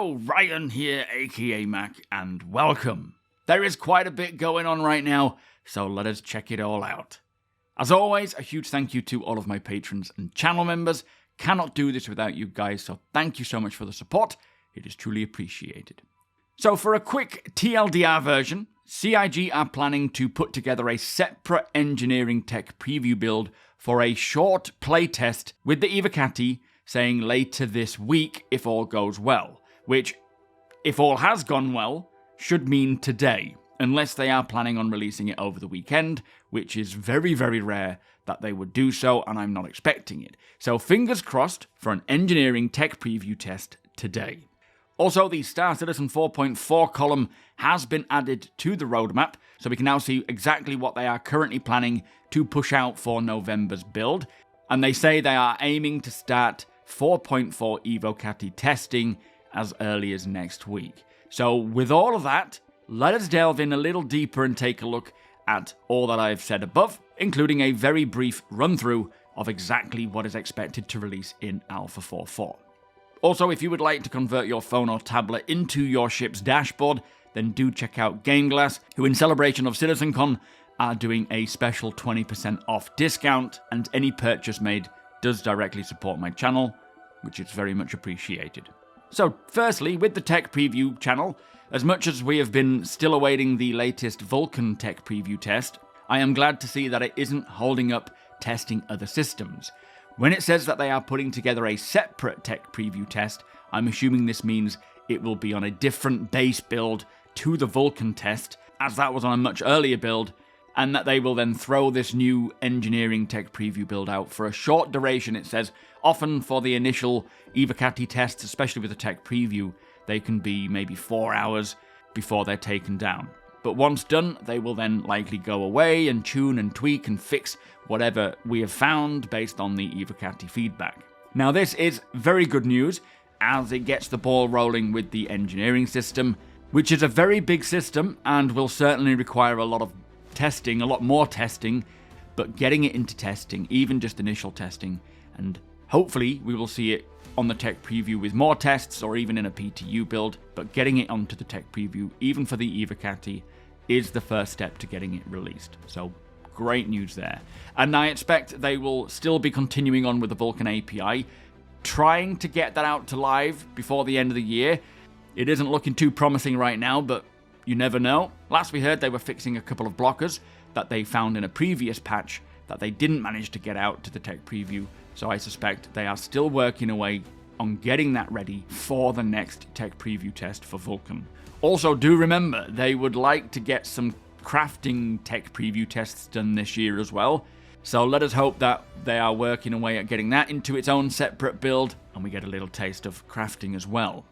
Hello, Ryan here, aka Mac, and welcome. There is quite a bit going on right now, so let us check it all out. As always, a huge thank you to all of my patrons and channel members. Cannot do this without you guys, so thank you so much for the support. It is truly appreciated. So for a quick TLDR version, CIG are planning to put together a separate engineering tech preview build for a short playtest with the Evocati, saying later this week if all goes well, which, if all has gone well, should mean today, unless they are planning on releasing it over the weekend, which is very, very rare that they would do so, and I'm not expecting it. So fingers crossed for an engineering tech preview test today. Also, the Star Citizen 4.4 column has been added to the roadmap, so we can now see exactly what they are currently planning to push out for November's build, and they say they are aiming to start 4.4 Evocati testing as early as next week. So with all of that, let us delve in a little deeper and take a look at all that I've said above, including a very brief run-through of exactly what is expected to release in Alpha 4.4. Also, if you would like to convert your phone or tablet into your ship's dashboard, then do check out GameGlass, who in celebration of CitizenCon are doing a special 20% off discount, and any purchase made does directly support my channel, which is very much appreciated. So, firstly, with the tech preview channel, as much as we have been still awaiting the latest Vulkan tech preview test, I am glad to see that it isn't holding up testing other systems. When it says that they are putting together a separate tech preview test, I'm assuming this means it will be on a different base build to the Vulkan test, as that was on a much earlier build, and that they will then throw this new engineering tech preview build out for a short duration, it says. Often for the initial Evocati tests, especially with the tech preview, they can be maybe 4 hours before they're taken down. But once done, they will then likely go away and tune and tweak and fix whatever we have found based on the Evocati feedback. Now this is very good news, as it gets the ball rolling with the engineering system, which is a very big system and will certainly require a lot of testing, a lot more testing, but getting it into testing, even just initial testing, and hopefully we will see it on the tech preview with more tests or even in a PTU build, but getting it onto the tech preview, even for the Evocati, is the first step to getting it released. So great news there. And I expect they will still be continuing on with the Vulkan API, trying to get that out to live before the end of the year. It isn't looking too promising right now, but you never know. Last we heard they were fixing a couple of blockers that they found in a previous patch that they didn't manage to get out to the tech preview, so I suspect they are still working away on getting that ready for the next tech preview test for Vulkan. Also, do remember, they would like to get some crafting tech preview tests done this year as well, so let us hope that they are working away at getting that into its own separate build, and we get a little taste of crafting as well.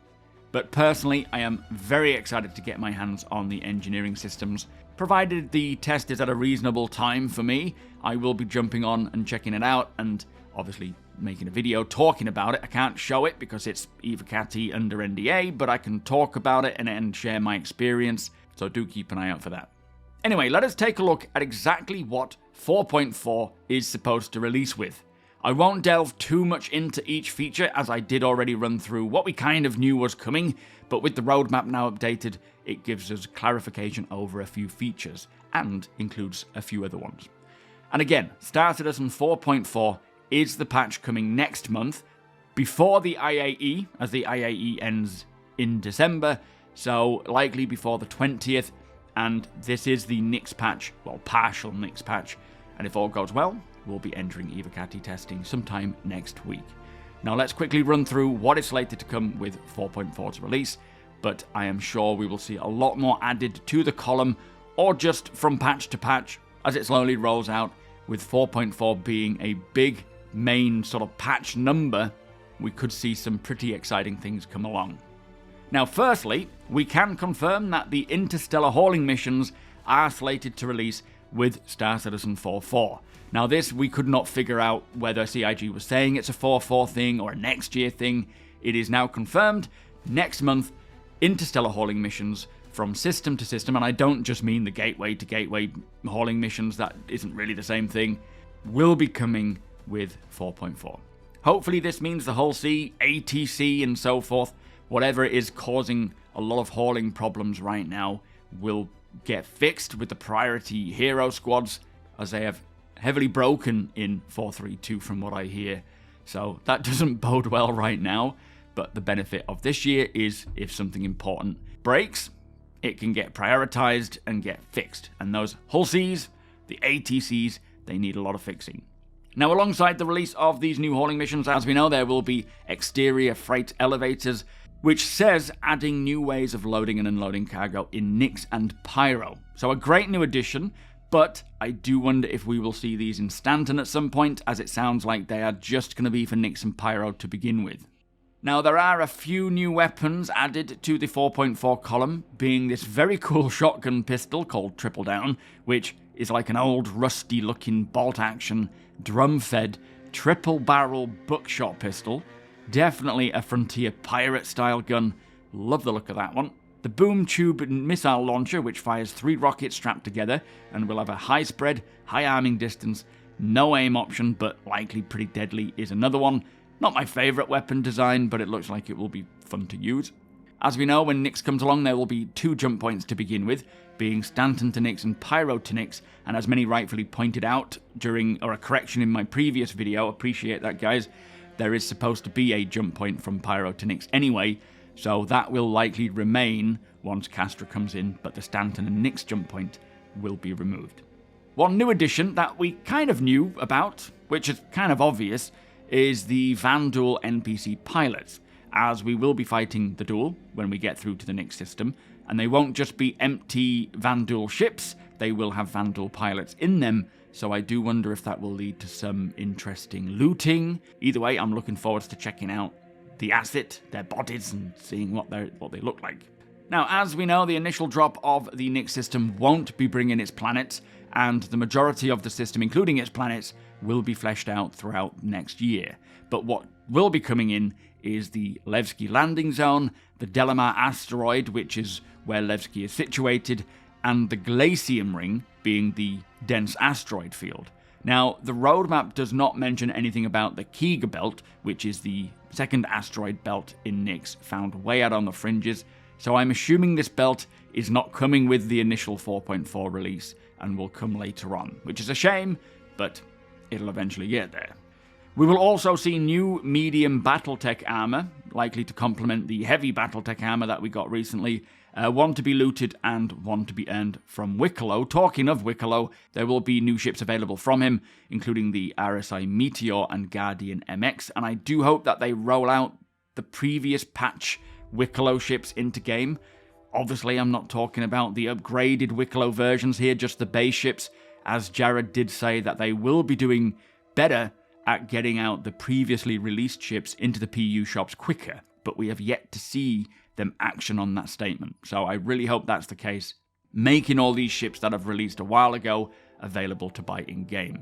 But personally, I am very excited to get my hands on the engineering systems. Provided the test is at a reasonable time for me, I will be jumping on and checking it out, and obviously making a video talking about it. I can't show it because it's Evocati under NDA, but I can talk about it and share my experience, so do keep an eye out for that. Anyway, let us take a look at exactly what 4.4 is supposed to release with. I won't delve too much into each feature, as I did already run through what we kind of knew was coming, but with the roadmap now updated, it gives us clarification over a few features, and includes a few other ones. And again, Star Citizen 4.4 is the patch coming next month, before the IAE, as the IAE ends in December, so likely before the 20th, and this is the Nyx patch, well, partial Nyx patch, and if all goes well, we'll be entering Evocati testing sometime next week. Now let's quickly run through what is slated to come with 4.4's release, but I am sure we will see a lot more added to the column, or just from patch to patch, as it slowly rolls out, with 4.4 being a big main sort of patch number. We could see some pretty exciting things come along. Now firstly, we can confirm that the Interstellar hauling missions are slated to release with Star Citizen 4.4. Now this, we could not figure out whether CIG was saying it's a 4.4 thing or a next year thing. It is now confirmed. Next month, Interstellar hauling missions from system to system, and I don't just mean the gateway to gateway hauling missions, that isn't really the same thing, will be coming with 4.4. Hopefully this means the hull C, ATC and so forth whatever it is causing a lot of hauling problems right now will get fixed with the priority hero squads, as they have heavily broken in 4.3.2 from what I hear. So that doesn't bode well right now, but the benefit of this year is if something important breaks, it can get prioritized and get fixed. And those hull Cs, the ATCs, they need a lot of fixing. Now, alongside the release of these new hauling missions, as we know, there will be exterior freight elevators, which says adding new ways of loading and unloading cargo in Nyx and Pyro. So a great new addition, but I do wonder if we will see these in Stanton at some point, as it sounds like they are just going to be for Nyx and Pyro to begin with. Now, there are a few new weapons added to the 4.4 column, being this very cool shotgun pistol called Triple Down, which is like an old rusty-looking bolt-action, drum-fed, triple-barrel buckshot pistol. Definitely a Frontier Pirate-style gun. Love the look of that one. The Boom Tube missile launcher, which fires 3 rockets strapped together and will have a high spread, high arming distance, no aim option, but likely pretty deadly, is another one. Not my favourite weapon design, but it looks like it will be fun to use. As we know, when Nyx comes along, there will be 2 jump points to begin with, being Stanton to Nyx and Pyro to Nyx, and as many rightfully pointed out during, or a correction in my previous video, appreciate that guys, there is supposed to be a jump point from Pyro to Nyx anyway, so that will likely remain once Castra comes in, but the Stanton and Nyx jump point will be removed. One new addition that we kind of knew about, which is kind of obvious, is the Vanduul NPC Pilots, as we will be fighting the duel when we get through to the Nyx system, and they won't just be empty Vanduul ships, they will have Vanduul pilots in them, so I do wonder if that will lead to some interesting looting. Either way, I'm looking forward to checking out the asset, their bodies, and seeing what they look like. Now, as we know, the initial drop of the Nyx system won't be bringing its planets, and the majority of the system, including its planets, will be fleshed out throughout next year. But what will be coming in is the Levski landing zone, the Delamar asteroid, which is where Levski is situated, and the Glacium ring being the dense asteroid field. Now, the roadmap does not mention anything about the Kiga belt, which is the second asteroid belt in Nyx, found way out on the fringes, so I'm assuming this belt is not coming with the initial 4.4 release and will come later on, which is a shame, but it'll eventually get there. We will also see new medium Battletech armor, likely to complement the heavy Battletech armor that we got recently, one to be looted and one to be earned from Wikolo. Talking of Wikolo, there will be new ships available from him, including the RSI Meteor and Guardian MX, and I do hope that they roll out the previous patch Wikolo ships into game. Obviously, I'm not talking about the upgraded Wikolo versions here, just the base ships, as Jared did say that they will be doing better at getting out the previously released ships into the PU shops quicker, but we have yet to see them action on that statement. So I really hope that's the case, making all these ships that I've released a while ago available to buy in-game.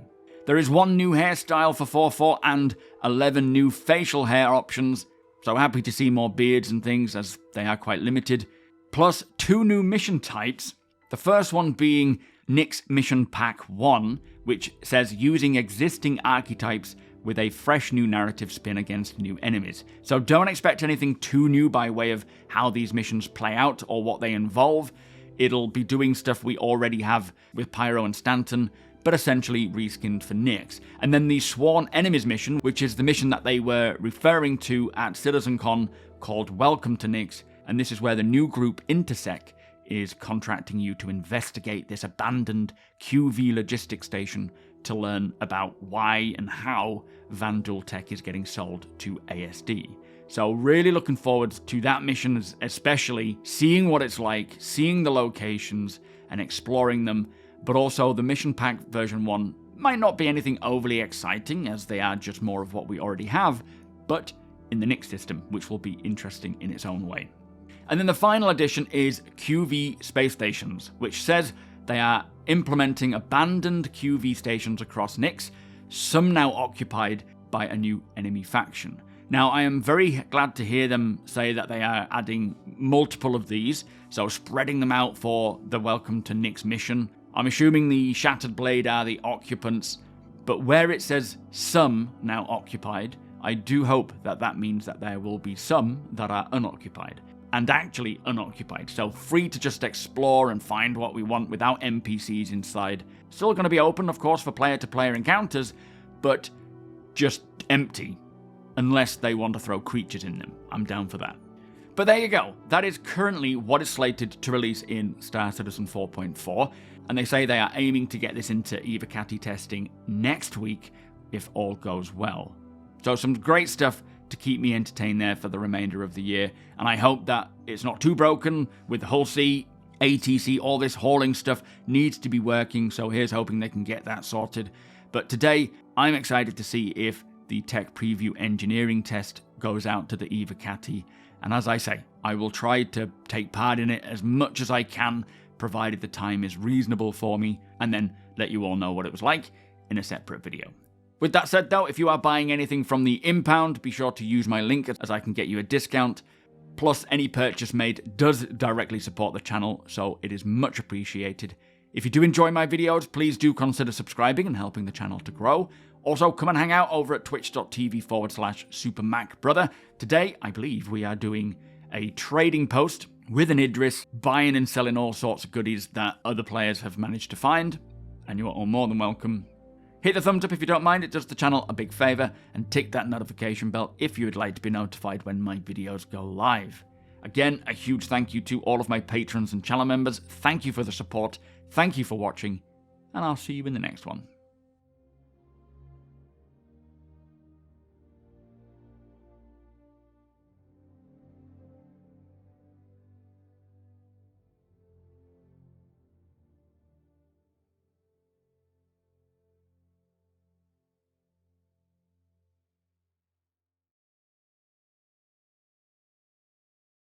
There is 1 new hairstyle for 4.4 and 11 new facial hair options, so happy to see more beards and things as they are quite limited, plus 2 new mission types, the first one being Nyx Mission Pack 1, which says using existing archetypes with a fresh new narrative spin against new enemies. So don't expect anything too new by way of how these missions play out or what they involve. It'll be doing stuff we already have with Pyro and Stanton, but essentially reskinned for Nyx. And then the Sworn Enemies mission, which is the mission that they were referring to at CitizenCon, called Welcome to Nyx, and this is where the new group Intersec is contracting you to investigate this abandoned QV logistics station to learn about why and how Vanduul tech is getting sold to ASD. So really looking forward to that mission, especially seeing what it's like, seeing the locations and exploring them, but also the mission pack version 1 might not be anything overly exciting as they are just more of what we already have, but in the Nyx system, which will be interesting in its own way. And then the final addition is QV space stations, which says they are implementing abandoned QV stations across Nyx, some now occupied by a new enemy faction. Now, I am very glad to hear them say that they are adding multiple of these, so spreading them out for the Welcome to Nyx mission. I'm assuming the Shattered Blade are the occupants, but where it says some now occupied, I do hope that that means that there will be some that are unoccupied. And actually unoccupied, so free to just explore and find what we want without NPCs inside. Still going to be open, of course, for player-to-player encounters, but just empty. Unless they want to throw creatures in them. I'm down for that. But there you go. That is currently what is slated to release in Star Citizen 4.4, and they say they are aiming to get this into Evocati testing next week if all goes well. So some great stuff to keep me entertained there for the remainder of the year, and I hope that it's not too broken with the Hull C, ATC, all this hauling stuff needs to be working, so here's hoping they can get that sorted. But today, I'm excited to see if the tech preview engineering test goes out to the Evocati, and as I say, I will try to take part in it as much as I can, provided the time is reasonable for me, and then let you all know what it was like in a separate video. With that said though, if you are buying anything from the IMPOUND, be sure to use my link as I can get you a discount. Plus, any purchase made does directly support the channel, so it is much appreciated. If you do enjoy my videos, please do consider subscribing and helping the channel to grow. Also, come and hang out over at twitch.tv/SuperMacBrother. Today, I believe we are doing a trading post with an Idris, buying and selling all sorts of goodies that other players have managed to find, and you are all more than welcome. Hit the thumbs up if you don't mind, it does the channel a big favour, and tick that notification bell if you would like to be notified when my videos go live. Again, a huge thank you to all of my patrons and channel members. Thank you for the support, thank you for watching, and I'll see you in the next one.